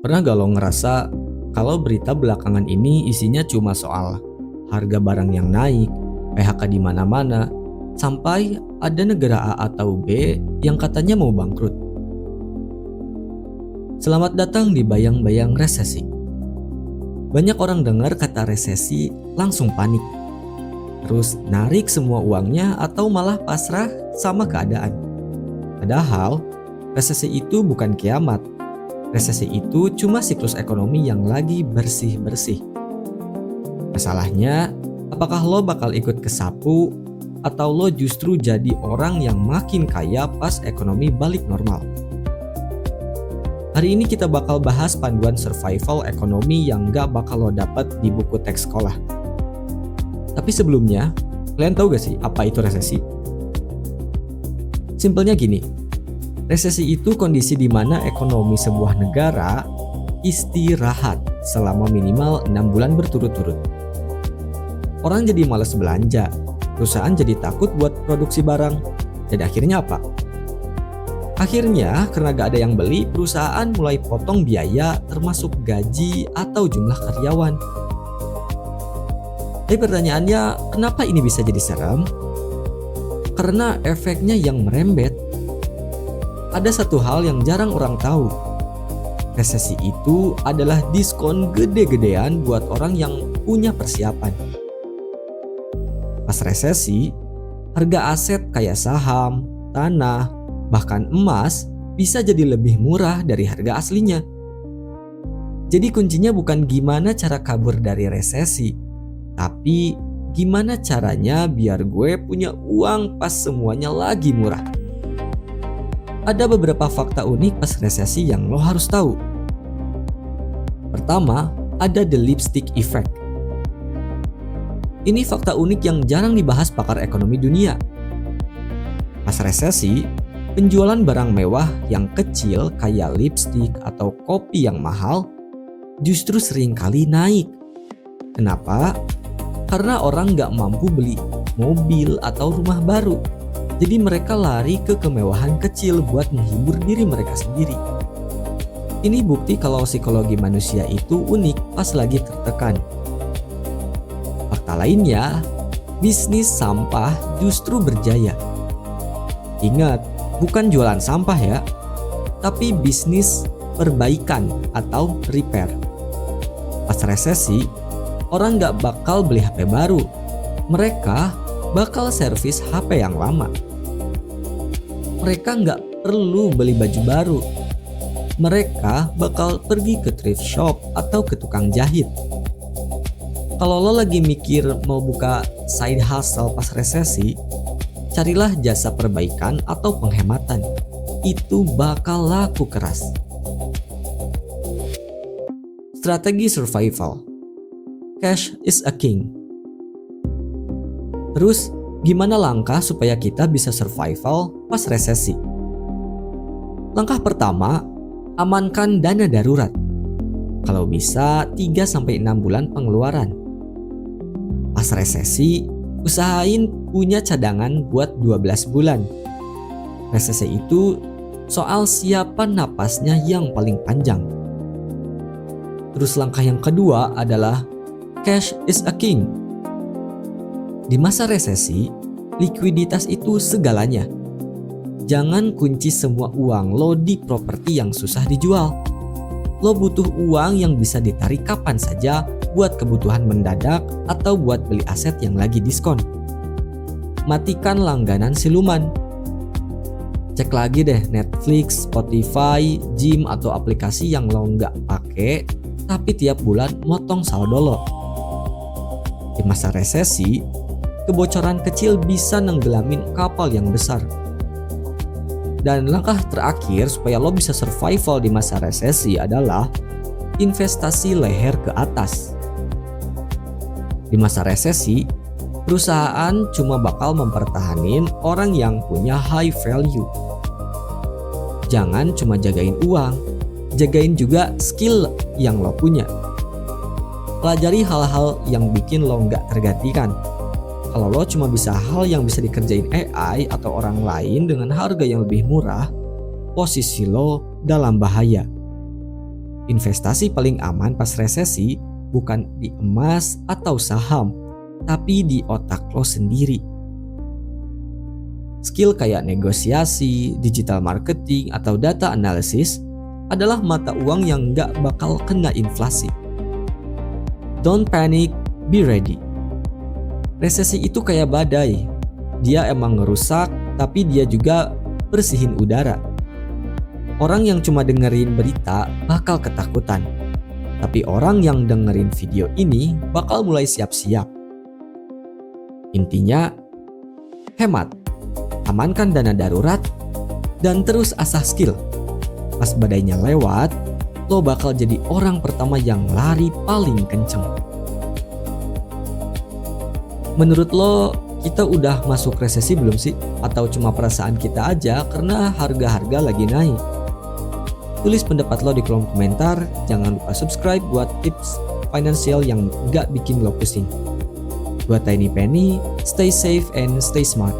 Pernah gak lo ngerasa kalau berita belakangan ini isinya cuma soal harga barang yang naik, PHK di mana-mana, sampai ada negara A atau B yang katanya mau bangkrut? Selamat datang di Bayang-Bayang Resesi. Banyak orang dengar kata resesi langsung panik, terus narik semua uangnya atau malah pasrah sama keadaan. Padahal resesi itu bukan kiamat. Resesi itu cuma siklus ekonomi yang lagi bersih-bersih. Masalahnya, apakah lo bakal ikut kesapu atau lo justru jadi orang yang makin kaya pas ekonomi balik normal? Hari ini kita bakal bahas panduan survival ekonomi yang gak bakal lo dapat di buku teks sekolah. Tapi sebelumnya, kalian tahu gak sih apa itu resesi? Simpelnya gini. Resesi itu kondisi di mana ekonomi sebuah negara istirahat selama minimal 6 bulan berturut-turut. Orang jadi malas belanja, perusahaan jadi takut buat produksi barang, dan akhirnya apa? Akhirnya karena gak ada yang beli, perusahaan mulai potong biaya termasuk gaji atau jumlah karyawan. Tapi pertanyaannya, kenapa ini bisa jadi serem? Karena efeknya yang merembet. Ada satu hal yang jarang orang tahu. Resesi itu adalah diskon gede-gedean buat orang yang punya persiapan. Pas resesi, harga aset kayak saham, tanah, bahkan emas bisa jadi lebih murah dari harga aslinya. Jadi kuncinya bukan gimana cara kabur dari resesi, tapi gimana caranya biar gue punya uang pas semuanya lagi murah. Ada beberapa fakta unik pas resesi yang lo harus tahu. Pertama, ada the lipstick effect. Ini fakta unik yang jarang dibahas pakar ekonomi dunia. Pas resesi, penjualan barang mewah yang kecil kayak lipstick atau kopi yang mahal justru sering kali naik. Kenapa? Karena orang nggak mampu beli mobil atau rumah baru. Jadi mereka lari ke kemewahan kecil buat menghibur diri mereka sendiri. Ini bukti kalau psikologi manusia itu unik pas lagi tertekan. Fakta lainnya, bisnis sampah justru berjaya. Ingat, bukan jualan sampah ya, tapi bisnis perbaikan atau repair. Pas resesi, orang nggak bakal beli HP baru. Mereka bakal servis HP yang lama. Mereka nggak perlu beli baju baru. Mereka bakal pergi ke thrift shop atau ke tukang jahit. Kalau lo lagi mikir mau buka side hustle pas resesi, carilah jasa perbaikan atau penghematan. Itu bakal laku keras. Strategi survival. Cash is a king. Terus, gimana langkah supaya kita bisa survival pas resesi? Langkah pertama, amankan dana darurat. Kalau bisa 3-6 bulan pengeluaran. Pas resesi, usahain punya cadangan buat 12 bulan. Resesi itu soal siapa napasnya yang paling panjang. Terus langkah yang kedua adalah cash is a king. Di masa resesi, likuiditas itu segalanya. Jangan kunci semua uang lo di properti yang susah dijual. Lo butuh uang yang bisa ditarik kapan saja buat kebutuhan mendadak atau buat beli aset yang lagi diskon. Matikan langganan siluman. Cek lagi deh Netflix, Spotify, gym atau aplikasi yang lo nggak pakai tapi tiap bulan motong saldo lo. Di masa resesi, kebocoran kecil bisa nenggelamin kapal yang besar. Dan langkah terakhir supaya lo bisa survival di masa resesi adalah investasi leher ke atas. Di masa resesi, perusahaan cuma bakal mempertahanin orang yang punya high value. Jangan cuma jagain uang, jagain juga skill yang lo punya. Pelajari hal-hal yang bikin lo nggak tergantikan. Kalau lo cuma bisa hal yang bisa dikerjain AI atau orang lain dengan harga yang lebih murah, posisi lo dalam bahaya. investasi paling aman pas resesi bukan di emas atau saham, tapi di otak lo sendiri. Skill kayak negosiasi, digital marketing, atau data analysis adalah mata uang yang nggak bakal kena inflasi. Don't panic, be ready. Resesi itu kayak badai. Dia emang ngerusak, tapi dia juga bersihin udara. Orang yang cuma dengerin berita bakal ketakutan. Tapi orang yang dengerin video ini bakal mulai siap-siap. Intinya, hemat, amankan dana darurat, dan terus asah skill. Pas badainya lewat, lo bakal jadi orang pertama yang lari paling kenceng. Menurut lo, kita udah masuk resesi belum sih? Atau cuma perasaan kita aja karena harga-harga lagi naik? Tulis pendapat lo di kolom komentar. Jangan lupa subscribe buat tips finansial yang gak bikin lo pusing. Buat Tiny Penny, stay safe and stay smart.